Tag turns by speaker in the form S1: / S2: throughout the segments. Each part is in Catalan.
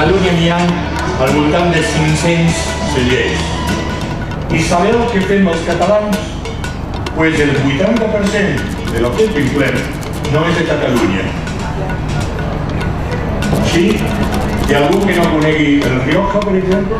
S1: Catalunya n'hi ha al voltant de 500 cellers. I sabeu què fem els catalans? Pues el 80% de lo que pimplem no és de Catalunya. Sí? Hi ha algú que no conegui el Rioja, per exemple?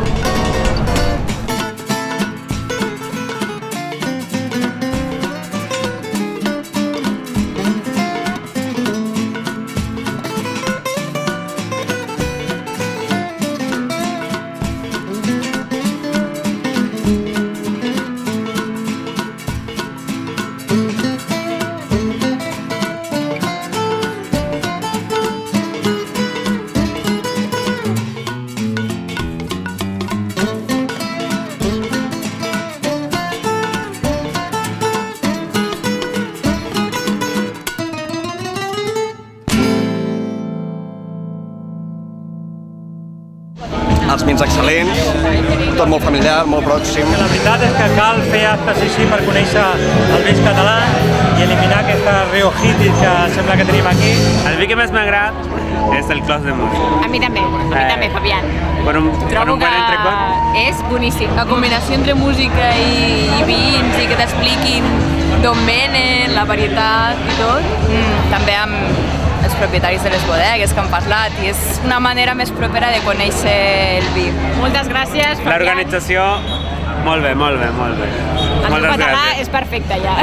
S2: Els vins excel·lents, tot molt familiar, molt pròxim.
S3: La veritat és que cal fer actes així per conèixer el vins català i eliminar aquesta riojitis que sembla que tenim aquí.
S4: El vi que més m'agrada és el clos de Mur.
S5: A mi també, Fabián.
S4: Trobo que
S5: és boníssim. La combinació entre música i vins i que t'expliquin d'on venen, la varietat i tot. També amb els propietaris de les bodegues que han parlat i és una manera més propera de conèixer el vi. Moltes gràcies, Fabián.
S4: L'organització, molt bé, molt bé, molt bé.
S5: El teu català és perfecte ja.